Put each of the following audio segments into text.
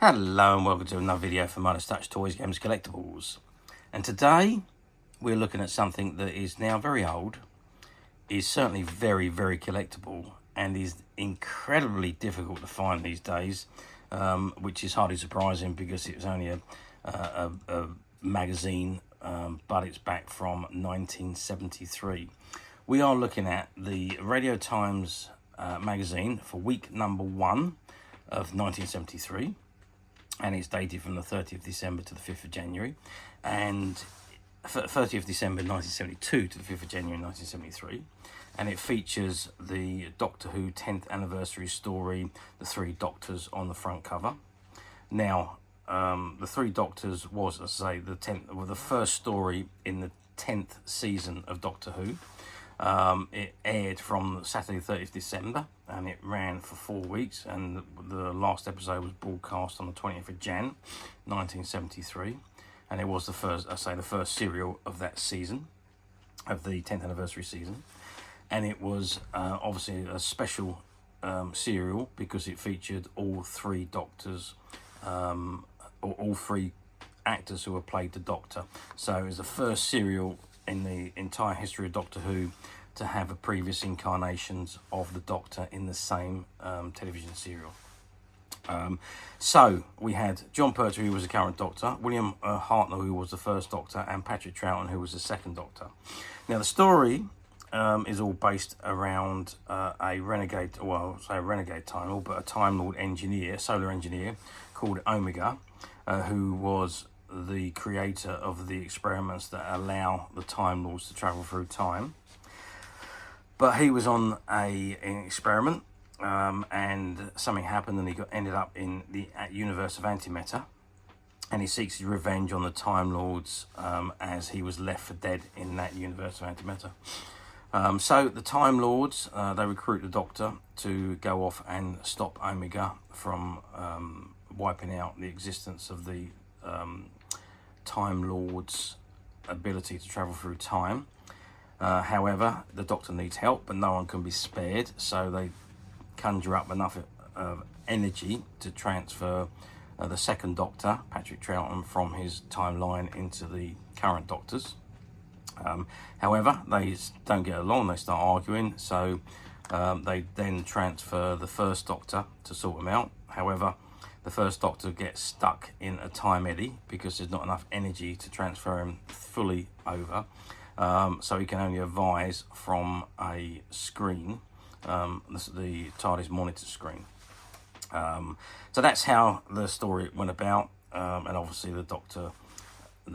Hello and welcome to another video for Midas Touch Toys, Games, Collectibles. And today we're looking at something that is now very old, is certainly very, very collectible, and is incredibly difficult to find these days, which is hardly surprising because it's only a magazine, but it's back from 1973. We are looking at the Radio Times magazine for week number 1 of 1973. And it's dated from the 30th of December to the 5th of January, and 30th of December 1972 to the 5th of January 1973, and it features the Doctor Who 10th anniversary story, The Three Doctors, on the front cover. Now, The Three Doctors was, as I say, the first story in the 10th season of Doctor Who. It aired from Saturday 30th December and it ran for 4 weeks, and the last episode was broadcast on the 20th of Jan 1973, and it was the first serial of that season, of the 10th anniversary season. And it was obviously a special serial because it featured all three Doctors, or all three actors who had played the Doctor. So it was the first serial in the entire history of Doctor Who to have a previous incarnations of the Doctor in the same television serial. So we had Jon Pertwee, who was the current Doctor, William Hartnell, who was the first Doctor, and Patrick Troughton, who was the second Doctor. Now the story is all based around a renegade, well, I'll say a renegade Time Lord, but a Time Lord engineer, solar engineer, called Omega, who was the creator of the experiments that allow the Time Lords to travel through time. But he was on an experiment, and something happened, and he ended up in the universe of antimatter, and he seeks his revenge on the Time Lords as he was left for dead in that universe of antimatter. So the Time Lords, they recruit the Doctor to go off and stop Omega from wiping out the existence of the Time Lord's ability to travel through time. However, the Doctor needs help, but no one can be spared, so they conjure up enough energy to transfer the second Doctor, Patrick Troughton, from his timeline into the current Doctors. However, they don't get along, they start arguing, so they then transfer the first Doctor to sort him out. However, the first Doctor gets stuck in a time eddy because there's not enough energy to transfer him fully over. So he can only advise from a screen, the TARDIS monitor screen. So that's how the story went about, and obviously the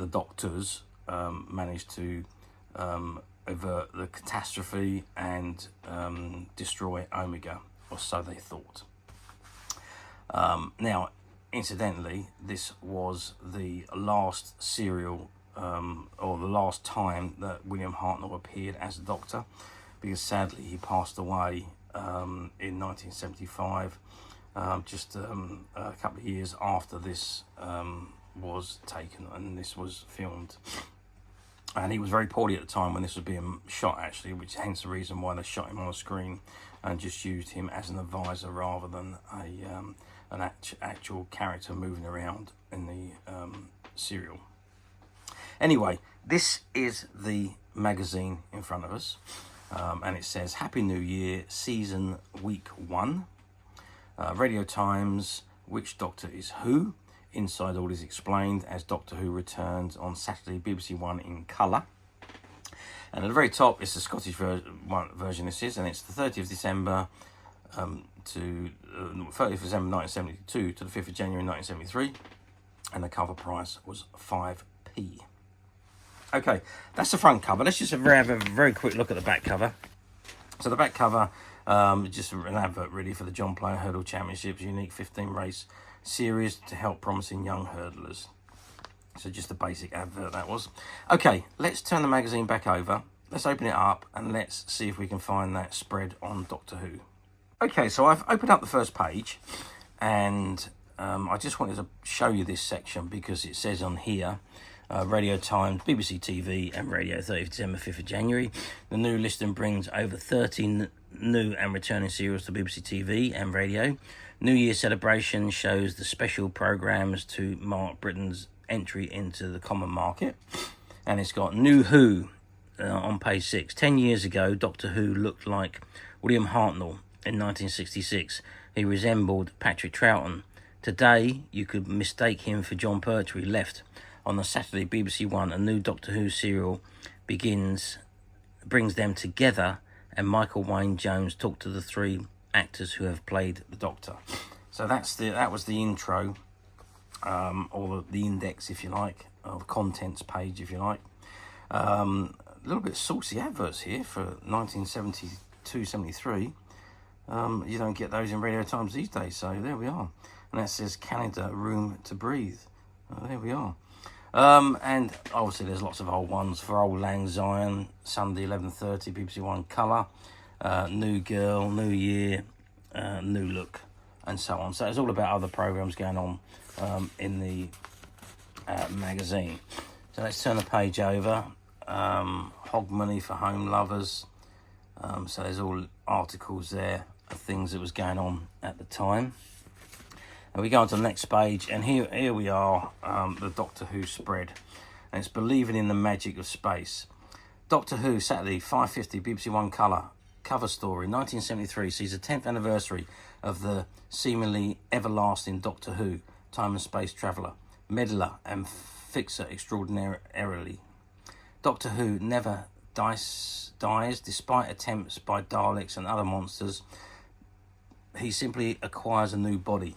Doctors managed to avert the catastrophe and destroy Omega, or so they thought. Now, incidentally, this was the last serial, or the last time that William Hartnell appeared as a Doctor, because sadly he passed away in 1975, just a couple of years after this was taken and this was filmed. And he was very poorly at the time when this was being shot, actually, which hence the reason why they shot him on the screen and just used him as an advisor rather than an actual character moving around in the serial. Anyway, this is the magazine in front of us, and it says Happy New Year, Season Week 1, Radio Times, Which Doctor is Who? Inside all is explained as Doctor Who returns on Saturday, BBC One in colour. And at the very top, it's the Scottish version this is, and it's the 30th of December to 30th of December 1972 to the 5th of January 1973, and the cover price was 5p. Okay, that's the front cover. Let's just have a very quick look at the back cover. So the back cover, just an advert really for the John Player Hurdle Championships, unique 15-race series to help promising young hurdlers. So just a basic advert that was. Okay, let's turn the magazine back over. Let's open it up and let's see if we can find that spread on Doctor Who. Okay, so I've opened up the first page, and I just wanted to show you this section because it says on here, Radio Times, BBC TV and Radio 30th December, 5th of January. The new listing brings over 13 new and returning serials to BBC TV and radio. New Year celebration shows the special programmes to mark Britain's entry into the common market. And it's got New Who on page 6. 10 years ago, Doctor Who looked like William Hartnell in 1966. He resembled Patrick Troughton. Today, you could mistake him for Jon Pertwee. Left on the Saturday BBC One, a new Doctor Who serial brings them together, and Michael Wayne Jones talked to the three actors who have played the Doctor. So that was the intro, or the index, if you like, or the contents page, if you like. A little bit saucy adverts here for 1972-73. You don't get those in Radio Times these days, so there we are. And that says Canada, room to breathe. There we are. And obviously there's lots of old ones. For Old Lang Syne, Sunday 11:30, BBC One Colour, New Girl, New Year, New Look, and so on. So it's all about other programmes going on in the magazine. So let's turn the page over. Hogmanay for home lovers. So there's all articles there of things that was going on at the time. And we go on to the next page, and here we are, the Doctor Who spread. And it's Believing in the Magic of Space. Doctor Who, Saturday, 5:50, BBC One Colour. Cover story, 1973, sees the 10th anniversary of the seemingly everlasting Doctor Who, time and space traveller, meddler and fixer extraordinarily. Doctor Who never dies despite attempts by Daleks and other monsters. He simply acquires a new body.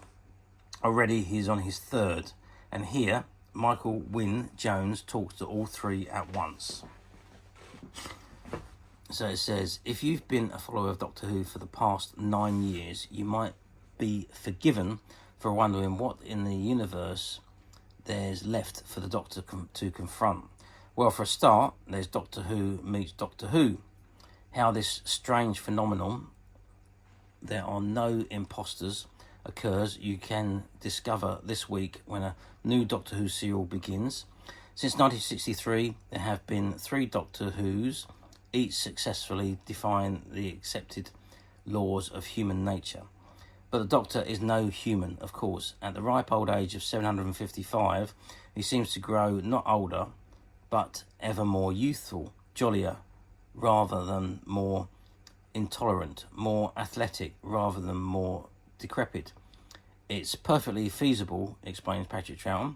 Already he's on his third, and here Michael Wynne Jones talks to all three at once. So it says, if you've been a follower of Doctor Who for the past 9 years, you might be forgiven for wondering what in the universe there's left for the Doctor to confront. Well, for a start, there's Doctor Who meets Doctor Who. How this strange phenomenon, there are no imposters, occurs, you can discover this week when a new Doctor Who serial begins. Since 1963, there have been 3 Doctor Whos, each successfully defying the accepted laws of human nature. But the Doctor is no human, of course. At the ripe old age of 755, he seems to grow not older, but ever more youthful, jollier, rather than more intolerant, more athletic, rather than more decrepit. It's perfectly feasible, explains Patrick Troughton,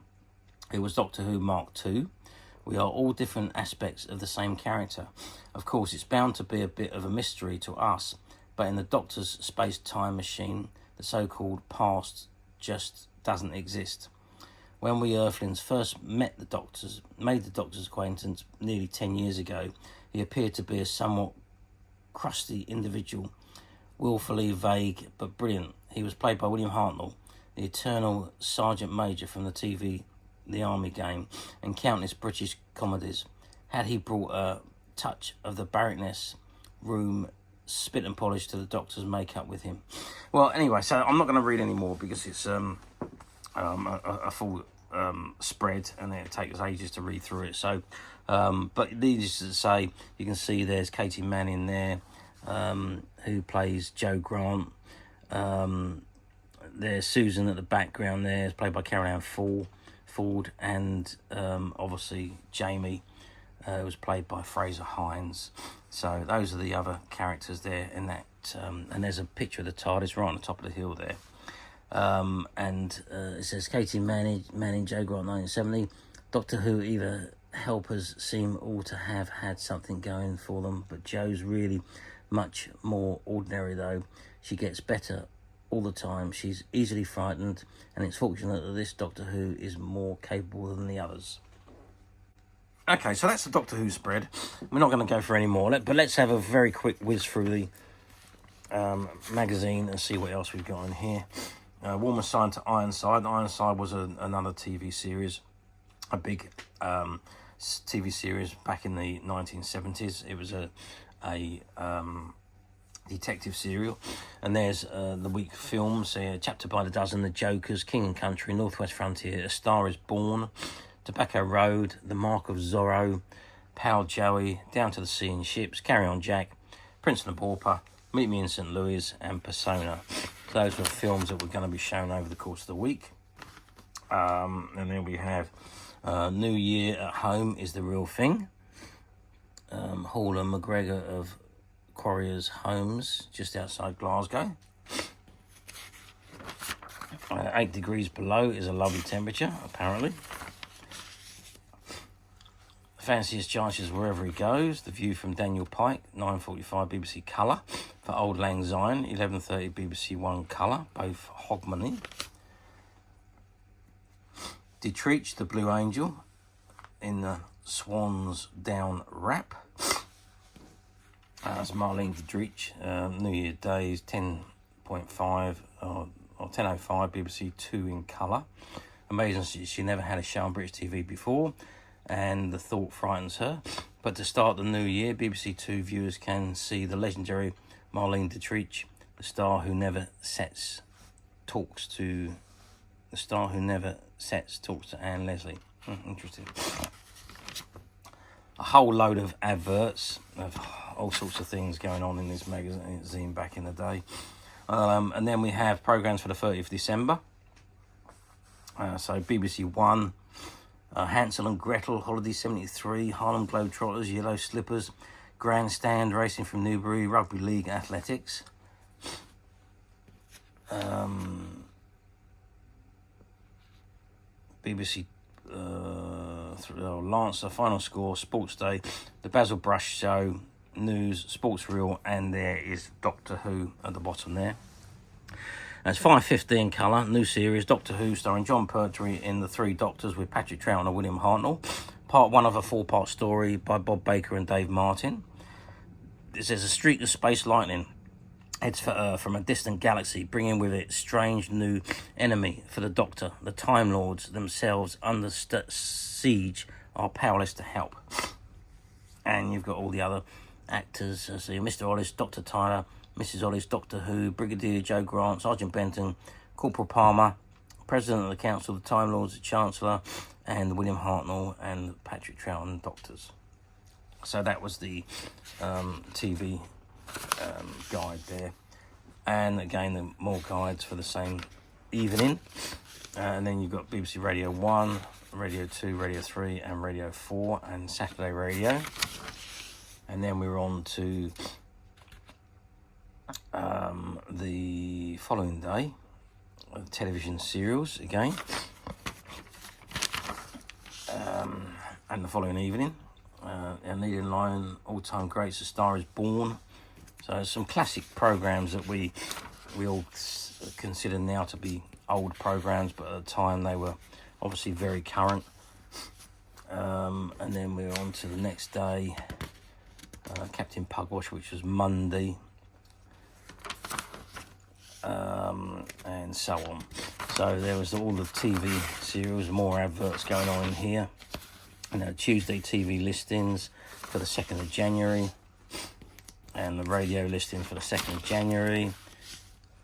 who was Doctor Who Mark II. We are all different aspects of the same character. Of course, it's bound to be a bit of a mystery to us, but in the Doctor's space-time machine, the so-called past just doesn't exist. When we Earthlings first made the Doctor's acquaintance nearly 10 years ago, he appeared to be a somewhat crusty individual, willfully vague but brilliant. He was played by William Hartnell, the eternal Sergeant Major from the TV The Army Game and countless British comedies. Had he brought a touch of the Baroness room spit and polish to the Doctor's makeup with him? Well, anyway, so I'm not going to read any more because it's a full spread and it takes us ages to read through it. So, but needless to say, you can see there's Katie Manning there, who plays Jo Grant. There's Susan at the background there, played by Carol Ann Ford, and obviously Jamie was played by Fraser Hines. So those are the other characters there in that, and there's a picture of the TARDIS right on the top of the hill there. And it says Katie Manning, Jo Grant, 1970. Doctor Who either helpers seem all to have had something going for them, but Jo's really much more ordinary though. She gets better all the time. She's easily frightened, and it's fortunate that this Doctor Who is more capable than the others. Okay, so that's the Doctor Who spread. We're not going to go for any more, but let's have a very quick whiz through the magazine and see what else we've got in here. Warmer Side to Ironside. Ironside was another TV series, a big TV series back in the 1970s. It was a detective serial, and there's the week films, Chapter by the Dozen, The Jokers, King and Country, Northwest Frontier, A Star is Born, Tobacco Road, The Mark of Zorro, Pal Joey, Down to the Sea in Ships, Carry On Jack, Prince and the Pauper, Meet Me in St. Louis, and Persona. those were films that were going to be shown over the course of the week. And then we have New Year at Home is the Real Thing. Hall and McGregor of Quarriers Homes, just outside Glasgow. 8 degrees below is a lovely temperature, apparently. Fanciest chances wherever he goes. The View from Daniel Pike, 9:45 BBC Colour. For Old Lang Syne, 11:30 BBC One Colour, both Hogmanay. Dietrich, the Blue Angel, in the Swans Down Rap. That's Marlene Dietrich. New Year Days, 10.5 or 10:05 BBC Two in colour. Amazing, she never had a show on British TV before, and the thought frightens her. But to start the new year, BBC Two viewers can see the legendary Marlene Dietrich, the star who never sets, talks to Anne Leslie. Interesting. A whole load of adverts of all sorts of things going on in this magazine back in the day. And then we have programmes for the 30th of December. So BBC One, Hansel and Gretel, Holiday 73, Harlem Globetrotters, Yellow Slippers, Grandstand, Racing from Newbury, Rugby League Athletics. BBC Lancer, Final Score, Sports Day, The Basil Brush Show, News, Sports Reel, and there is Doctor Who at the bottom there. It's 5:15 colour, new series, Doctor Who, starring Jon Pertwee in The Three Doctors with Patrick Troughton and William Hartnell. Part 1 of a 4-part story by Bob Baker and Dave Martin. It says a streak of space lightning heads for Earth from a distant galaxy, bringing with it strange new enemy for the Doctor. The Time Lords themselves, under siege, are powerless to help. And you've got all the other actors. So Mr. Hollis, Dr. Tyler, Mrs. Hollis, Doctor Who, Brigadier Joe Grant, Sergeant Benton, Corporal Palmer, President of the Council, the Time Lords, the Chancellor, and William Hartnell and Patrick Troughton Doctors. So that was the TV guide there. And again, the more guides for the same evening. And then you've got BBC Radio 1, Radio 2, Radio 3, and Radio 4, and Saturday Radio. And then we're on to the following day, television serials again. And the following evening, our leading line, all-time greats, A Star Is Born. So some classic programmes that we all consider now to be old programmes, but at the time they were obviously very current. And then we're on to the next day, Captain Pugwash, which was Monday, and so on. So there was all the TV serials, more adverts going on in here. Tuesday TV listings for the 2nd of January, and the radio listing for the 2nd of January.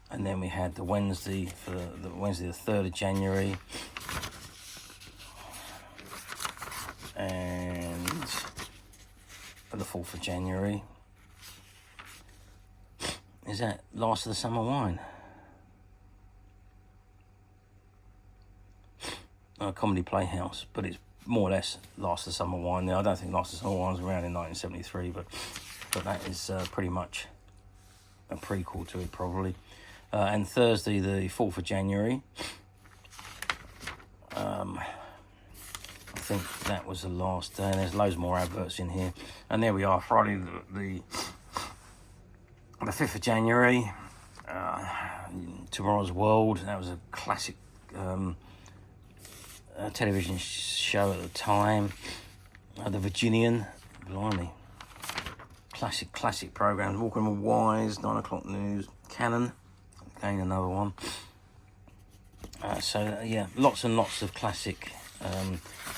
And then we had the Wednesday for the Wednesday the 3rd of January, and for the 4th of January. Is that Last of the Summer Wine? Comedy Playhouse, but it's more or less Last of the Summer Wine. Now, I don't think Last of the Summer Wine was around in 1973, but that is pretty much a prequel to it, probably. And Thursday, the 4th of January, I think that was the last day, and there's loads more adverts in here. And there we are, Friday the 5th of January, Tomorrow's World. That was a classic television show at the time. The Virginian, blimey. Classic programmes. Walking with Wise, 9 o'clock news, Cannon, again another one. Yeah, lots and lots of classic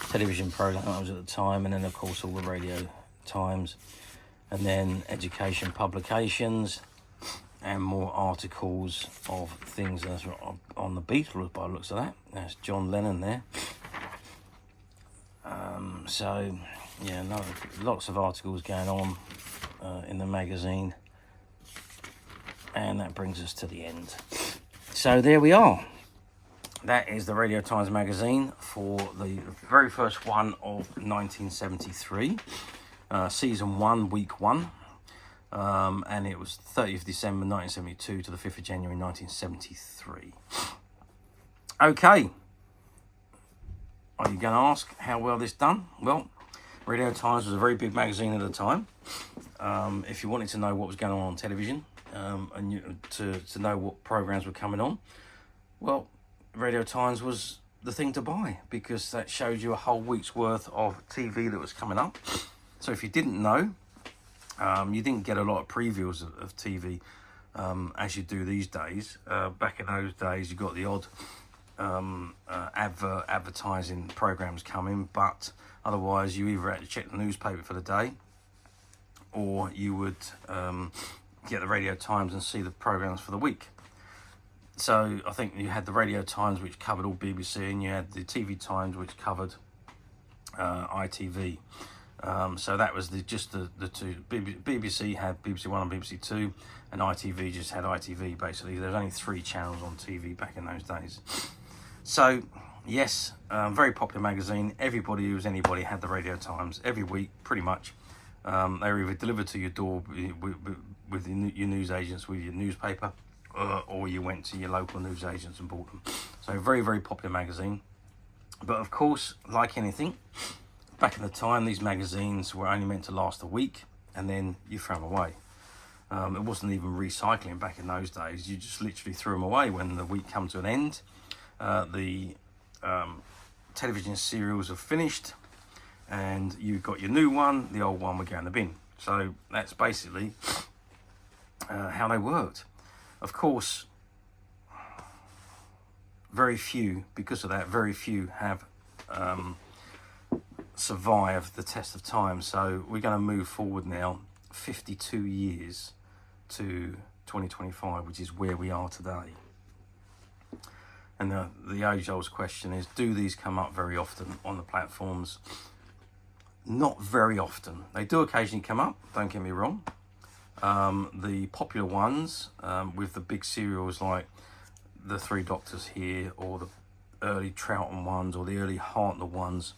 television programmes at the time, and then of course all the radio times, and then education publications, and more articles of things that are on the Beatles by the looks of that. That's John Lennon there. So yeah, lots of articles going on in the magazine, and that brings us to the end so there we are. That is the Radio Times magazine for the very first one of 1973, season 1, week 1, and it was 30th December 1972 to the 5th of January 1973. Okay, are you going to ask how well this done? Well, Radio Times was a very big magazine at the time. If you wanted to know what was going on television, and to know what programs were coming on, well, Radio Times was the thing to buy, because that showed you a whole week's worth of TV that was coming up. So if you didn't know, you didn't get a lot of previews of TV as you do these days. Back in those days, you got the odd advertising programs coming, but otherwise you either had to check the newspaper for the day, or you would get the Radio Times and see the programs for the week. So I think you had the Radio Times, which covered all BBC, and you had the TV Times, which covered ITV. So that was just the two. BBC had BBC One and BBC Two, and ITV just had ITV. Basically, there was only 3 channels on TV back in those days. So yes, very popular magazine. Everybody who was anybody had the Radio Times every week, pretty much. They were either delivered to your door with your news agents with your newspaper, or you went to your local news agents and bought them. So very, very popular magazine. But of course, like anything, back in the time, these magazines were only meant to last a week, and then you throw them away. It wasn't even recycling back in those days. You just literally threw them away when the week come to an end. The television serials are finished, and you got your new one, the old one would go in the bin. So that's basically how they worked. Of course, very few, because of that, very few have survived the test of time. So we're going to move forward now 52 years to 2025, which is where we are today. And the age-old question is, do these come up very often on the platforms? Not very often. They do occasionally come up, don't get me wrong. The popular ones, with the big serials like the 3 Doctors here, or the early Troughton ones, or the early Hartnell ones,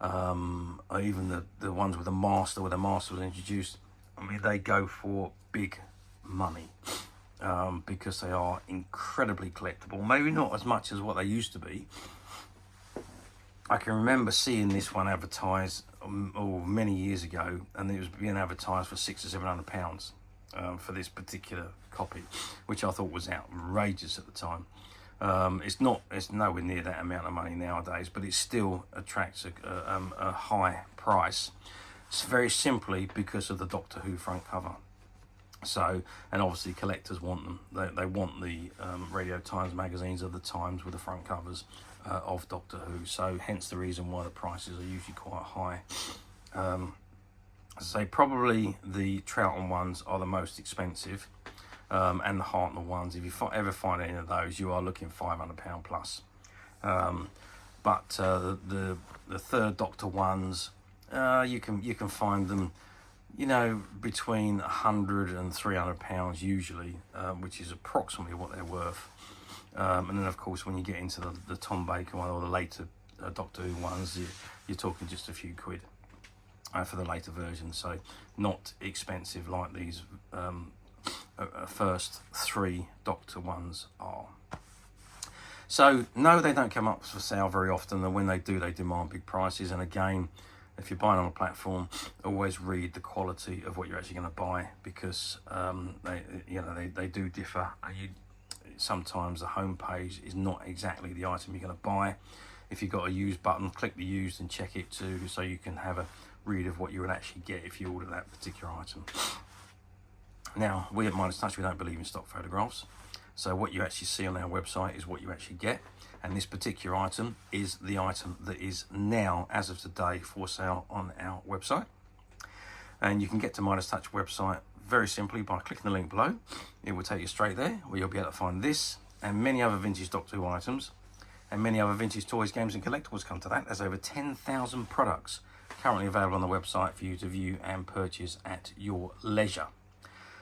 or even the ones with the Master, where the Master was introduced, I mean, they go for big money, because they are incredibly collectible. Maybe not as much as what they used to be. I can remember seeing this one advertised many years ago, and it was being advertised for £600 or £700 for this particular copy, which I thought was outrageous at the time. It's nowhere near that amount of money nowadays, but it still attracts a high price. It's very simply because of the Doctor Who front cover. So, and obviously collectors want them. They want the Radio Times magazines of the times with the front covers of Doctor Who. So hence the reason why the prices are usually quite high. So probably the Troughton ones are the most expensive, and the Hartnell ones. If you ever find any of those, you are looking £500 plus. But the 3rd Doctor ones, you can find them, you know, between £100 and £300 usually, which is approximately what they're worth. And then of course, when you get into the Tom Baker one, or the later Doctor Who ones, you're talking just a few quid for the later version. So not expensive like these first 3 Doctor ones are. So no, they don't come up for sale very often, and when they do, they demand big prices. And again, if you're buying on a platform, always read the quality of what you're actually going to buy, because they do differ. Sometimes the home page is not exactly the item you're going to buy. If you've got a used button, click the used and check it too, so you can have a read of what you will actually get if you order that particular item. Now, we at Midas Touch, we don't believe in stock photographs. So what you actually see on our website is what you actually get. And this particular item is the item that is now, as of today, for sale on our website. And you can get to Midas Touch website very simply by clicking the link below. It will take you straight there, where you'll be able to find this and many other vintage Doctor Who items, and many other vintage toys, games and collectibles come to that. There's over 10,000 products currently available on the website for you to view and purchase at your leisure.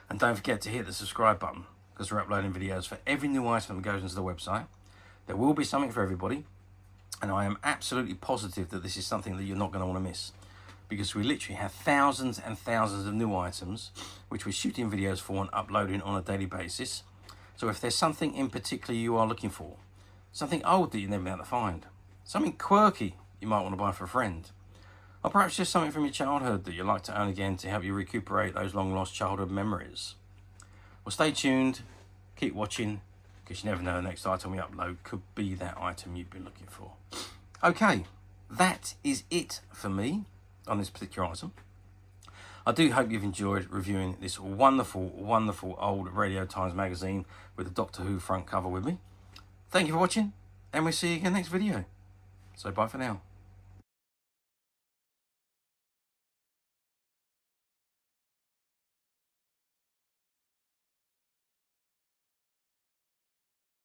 And don't forget to hit the subscribe button. because we're uploading videos for every new item that goes into the website. There will be something for everybody, and I am absolutely positive that this is something that you're not going to want to miss, because we literally have thousands and thousands of new items which we're shooting videos for and uploading on a daily basis. So if there's something in particular you are looking for, something old that you've never been able to find, something quirky you might want to buy for a friend, or perhaps just something from your childhood that you'd like to own again to help you recuperate those long lost childhood memories, well, stay tuned, keep watching, because you never know, the next item we upload could be that item you've been looking for. Okay, that is it for me on this particular item. I do hope you've enjoyed reviewing this wonderful, wonderful old Radio Times magazine with the Doctor Who front cover with me. Thank you for watching, and we'll see you again next video. So bye for now.